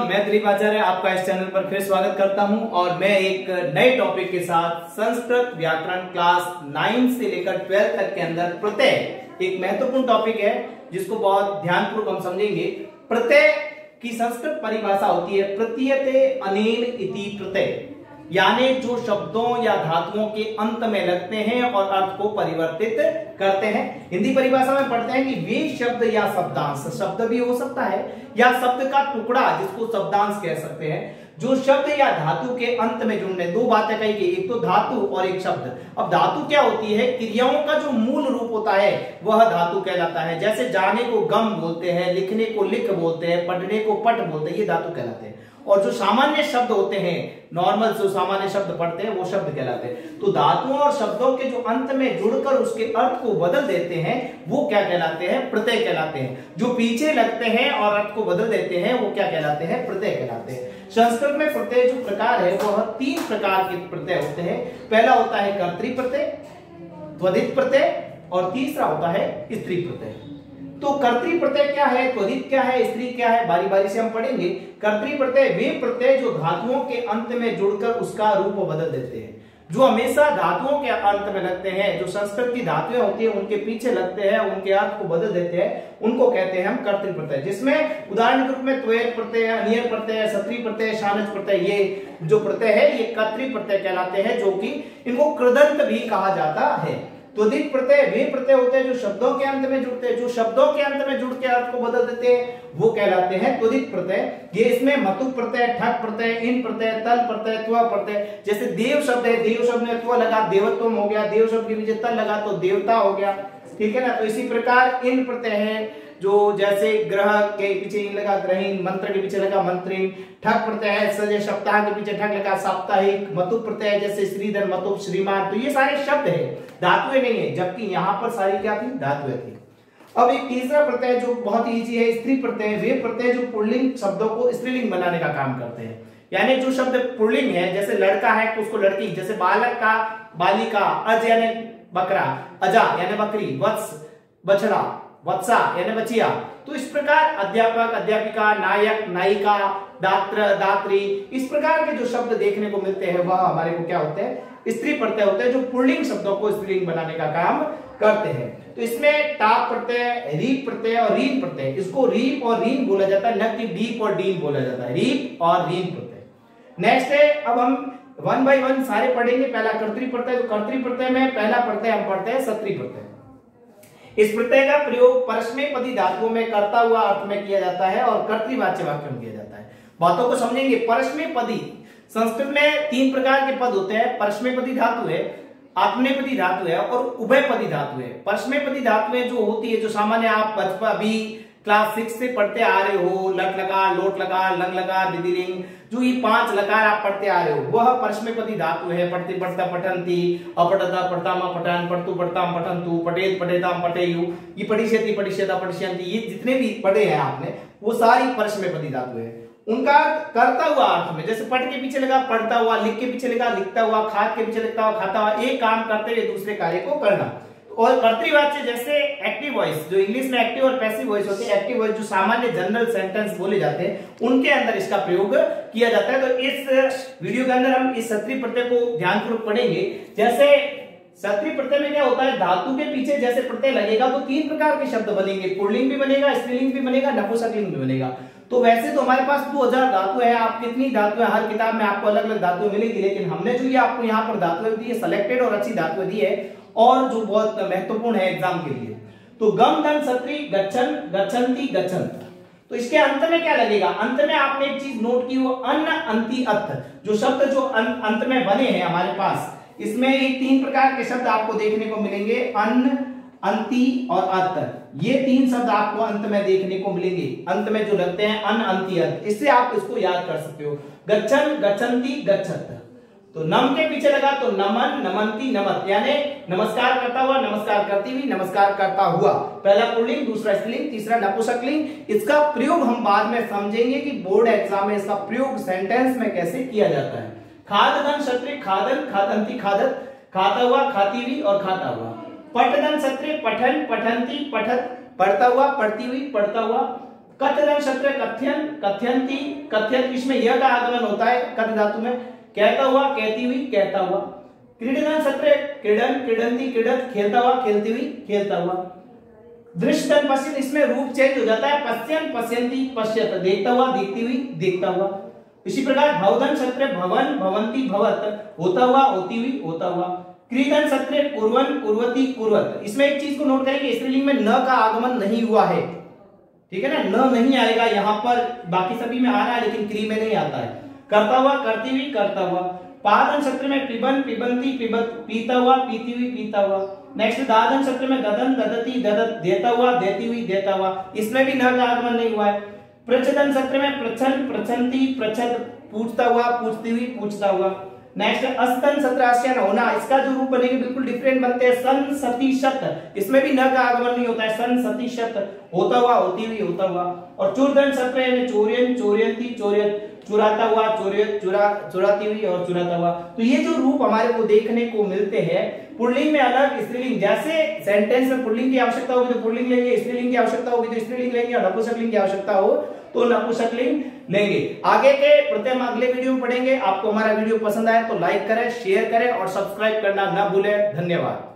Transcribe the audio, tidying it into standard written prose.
मैं दिलीप आचार्य आपका इस चैनल पर फिर स्वागत करता हूं और मैं एक नए टॉपिक के साथ संस्कृत व्याकरण क्लास 9 से लेकर 12 तक के अंदर प्रत्यय एक महत्वपूर्ण टॉपिक है जिसको बहुत ध्यानपूर्वक हम समझेंगे। प्रत्यय की संस्कृत परिभाषा होती है प्रतीयते अनेन इति प्रत्यय, यानी जो शब्दों या धातुओं के अंत में लगते हैं और अर्थ को परिवर्तित करते हैं। हिंदी परिभाषा में पढ़ते हैं कि वे शब्द या शब्दांश, शब्द भी हो सकता है या शब्द का टुकड़ा जिसको शब्दांश कह सकते हैं, जो शब्द या धातु के अंत में जुड़ने। दो बातें कही गई, एक तो धातु और एक शब्द। अब धातु क्या होती है? क्रियाओं का जो मूल रूप होता है वह धातु कहलाता है। जैसे जाने को गम बोलते हैं, लिखने को लिख बोलते हैं, पढ़ने को पट बोलते हैं, ये धातु कहलाते हैं। और जो सामान्य शब्द होते हैं, नॉर्मल जो सामान्य शब्द पढ़ते हैं वो शब्द कहलाते हैं। तो धातुओं और शब्दों के जो अंत में जुड़कर उसके अर्थ को बदल देते हैं वो क्या कहलाते हैं? प्रत्यय कहलाते हैं। जो पीछे लगते हैं और अर्थ को बदल देते हैं वो क्या कहलाते हैं? प्रत्यय कहलाते हैं। संस्कृत में प्रत्यय जो प्रकार है वह 3 प्रकार के प्रत्यय होते हैं। पहला होता है कर्तृ प्रत्यय, त्वरित प्रत्यय और तीसरा होता है स्त्री प्रत्यय। तो कर्तृ प्रत्यय क्या है, त्वरित क्या है, स्त्री क्या है, बारी बारी से हम पढ़ेंगे। कर्तृ प्रत्यय वे प्रत्यय जो धातुओं के अंत में जुड़कर उसका रूप बदल देते हैं, जो हमेशा धातुओं के अंत में लगते हैं, जो संस्कृत की धातुएं होती है उनके पीछे लगते हैं, उनके अर्थ को बदल देते हैं, उनको कहते हैं हम कर्तृ प्रत्यय। जिसमें उदाहरण के रूप में त्वयत प्रत्यय, अनियर प्रत्यय, सत्री प्रत्यय, शानच प्रत्यय, ये जो प्रत्यय है ये कर्तृ प्रत्यय कहलाते हैं, जो कि इनको कृदंत भी कहा जाता है। त्वरित प्रत्यय वे प्रत्यय होते हैं जो शब्दों के अंत में जुड़ते हैं, जो शब्दों के अंत में जुड़ के अर्थ को बदल देते हैं वो कहलाते हैं त्वरित प्रत्यय। ये इसमें मतु प्रत्यय, ठक प्रत्यय, इन प्रत्यय, तल प्रत्यय, त्व प्रत्यय। जैसे देव शब्द है, देव शब्द में त्व लगा देवत्व हो गया, देव शब्द के पीछे तल लगा तो देवता हो गया, ठीक है ना। तो इसी प्रकार इन प्रत्यय है जो जैसे ग्रह के पीछे इन लगा ग्रहीन, मंत्र के पीछे लगा मंत्रीन, ठक प्रत्यय है सजे सप्ताह के पीछे ठक लगा साप्ताहिक, मतु प्रत्यय जैसे श्रीधर, मतु, श्रीमान। तो ये सारे शब्द है, धातुएं नहीं है, जबकि यहाँ पर सारी क्या थी? धातुएं थी। अब एक तीसरा प्रत्यय जो बहुत इजी है, स्त्री प्रत्यय। वे प्रत्यय जो पुल्लिंग शब्दों को स्त्रीलिंग बनाने का काम करते हैं, यानी जो शब्द पुल्लिंग है, जैसे लड़का है तो उसको लड़की, जैसे बालक का बालिका, अज यानी बकरा, अजा यानी बकरी, वत्स बछड़ा, वत्सा यानी बचिया। तो इस प्रकार अध्यापक, अध्यापिका, नायक, नायिका, दात्र, दात्री, इस प्रकार के जो शब्द देखने को मिलते हैं वह हमारे को क्या होते हैं? स्त्री प्रत्यय होते हैं, जो पुल्लिंग शब्दों को स्त्रीलिंग बनाने का काम करते हैं। तो इसमें टाप प्रत्यय, रीप प्रत्यय और रीन प्रत्यय, इसको रीप और रीन बोला जाता है, न कि डीप और डीन बोला जाता है, रीप और रीन प्रत्यय। नेक्स्ट है, अब हम 1 बाय 1 सारे पढ़ेंगे। पहला कर्तृ प्रत्यय। तो कर्तृ प्रत्यय में पहला प्रत्यय हम पढ़ते हैं सत्री प्रत्यय। इस प्रत्यय का प्रयोग परस्मैपदी धातुओं में कर्ता हुआ अर्थ में किया जाता है और कर्तृवाच्य वाक्य में किया जाता है। बातों को समझेंगे। परस्मैपदी, संस्कृत में 3 प्रकार के पद होते हैं। परस्मैपदी धातु है, आत्मनेपदी धातु है और उभयपदी धातु है। परस्मैपदी धातुएं जो होती है, जो सामान्य आप बचपन अभी क्लास 6 से पढ़ते आ रहे हो, लट लगा, लोट लगा, लंग लगा, विधिलिंग, जो ये 5 लकार आप पढ़ते आ रहे हो वह परस्मैपदी धातु है। पढ़ते पढ़ता पठंती, अपठता पठतामा पठन, पढ़तु पढ़ताम पठंतु, पठेत पठेताम पठेयु, ये पठिष्यति पठिष्यता पठिष्यन्ति, ये जितने भी पढ़े हैं आपने वो सारी परस्मैपदी धातु है। उनका करता हुआ अर्थ में, जैसे पढ़ के पीछे लगा पढ़ता हुआ, लिख के पीछे लगा लिखता हुआ, खाद के पीछे लिखता हुआ खाता हुआ, एक काम करते हुए दूसरे कार्य को करना। और कर्तृवाच्य जैसे एक्टिव वॉइस, जो इंग्लिश में एक्टिव और पैसिव वॉइस होती है, एक्टिव वॉइस जो सामान्य जनरल सेंटेंस बोले जाते हैं उनके अंदर इसका प्रयोग किया जाता है। तो इस वीडियो के अंदर हम इस सत्री प्रत्यय को ध्यानपूर्वक पढ़ेंगे। जैसे सत्री प्रत्यय में क्या होता है, धातु के पीछे जैसे प्रत्यय लगेगा तो 3 प्रकार के शब्द बनेंगे, पुल्लिंग भी बनेगा, स्त्रीलिंग भी बनेगा, नपुंसकलिंग भी बनेगा। तो वैसे तो हमारे पास 2000 धातु है, आप कितनी धातु है, हर किताब में आपको अलग अलग धातुएं मिलेगी, लेकिन हमने जो ये आपको यहाँ पर धातुएं दी है, सिलेक्टेड और अच्छी धातुएं दी है और जो बहुत महत्वपूर्ण है एग्जाम के लिए। तो गम धन सत्री गच्छन, गच्छन्ति, गच्छन्त। तो इसके अंत में क्या लगेगा? अंत में आपने एक चीज नोट की, वो अन्न, अंति, अत्थ, जो शब्द जो अंत में बने हैं हमारे पास, इसमें एक 3 प्रकार के शब्द आपको देखने को मिलेंगे, अन्न, अंति और अत्थ। ये 3 शब्द आपको अंत में देखने को मिलेंगे, अंत में जो लगते हैं अन्न, अंति, अत्थ। इससे आप इसको याद कर सकते हो। गच्छन, गच्छन्ति, गच्छत। तो नम के पीछे लगा तो नमन, नमंती, नमत, यानी नमस्कार करता हुआ, नमस्कार करती हुई, नमस्कार करता हुआ। पहला पुल्लिंग, दूसरा स्त्रीलिंग, तीसरा नपुंसकलिंग। इसका प्रयोग हम बाद में समझेंगे कि बोर्ड एग्जाम में इसका प्रयोग सेंटेंस में कैसे किया जाता है। खादन क्षत्रिय, खादन, खादंती, खादत, खाता हुआ, खाती हुई और खाता हुआ। पठदन क्षत्रिय, पठन, पठंती, पठत, पढ़ता हुआ, पढ़ती हुई, पढ़ता हुआ। कथ्यदन सत्र कथ्यन, कथ्यंती, कथ्यत, इसमें यह का आगमन होता है कथ धातु में। कहता हुआ, कहती हुई, कहता हुआ। क्रीडन सत्र क्रीडन, क्रीडंती, क्रीडत, खेलता हुआ, खेलती हुई, खेलता हुआ। दृश्यदन पश्यन, इसमें रूप चेंज हो जाता है, पश्यन, पश्यंती, पश्यत, देखता हुआ, देखती हुई, देखता हुआ। इसी प्रकार भवदन सत्र भवन, भवंती, भवत, होता हुआ, होती हुई, होता हुआ। क्रीडन सत्र कुर्वन, कुर्वती, कुर्वत, इसमें एक चीज को नोट करें कि स्त्रीलिंग में न का आगमन नहीं हुआ है, ठीक है ना, न नहीं आएगा यहाँ पर, बाकी सभी में आ रहा है लेकिन क्री में नहीं आता है। करता हुआ, करती हुई, करता हुआ। पादन सत्र में पिबन, पिबंती, पिबत, पीता हुआ, पीती हुई, पीता हुआ। नेक्स्ट दादन सत्र में ददन, ददती, ददत, देता हुआ, देती हुई, देता हुआ, इसमें भी न का आगमन नहीं हुआ है। प्रचदन सत्र में प्रचन, प्रचंती, प्रचद, पूछता हुआ, पूछती हुई, पूछता हुआ। नेक्स्ट अस्तन सत्र आस्यन होना, इसका जो रूप बनेंगे बिल्कुल डिफरेंट बनते हैं, सन सती शत, इसमें भी न का आगमन नहीं होता है, सन सती शत, होता हुआ, होती हुई, होता हुआ। और चूर्दन सत्र यानी चोरियन, चोरियंती, चोरियत, चुराता हुआ, चोरियत, चुराती हुई और चुराता हुआ। तो ये जो रूप हमारे को देखने को मिलते हैं, पुल्लिंग में अलग, स्त्रीलिंग, जैसे सेंटेंस में पुल्लिंग की आवश्यकता होगी तो पुल्लिंग लेंगे, स्त्रीलिंग की आवश्यकता होगी तो स्त्रीलिंग लेंगे, और नपुंसकलिंग की आवश्यकता हो तो नपुंसकलिंग लेंगे। आगे के प्रत्यय हम अगले वीडियो में पढ़ेंगे। आपको हमारा वीडियो पसंद आए तो लाइक करें, शेयर करें और सब्सक्राइब करना ना भूलें। धन्यवाद।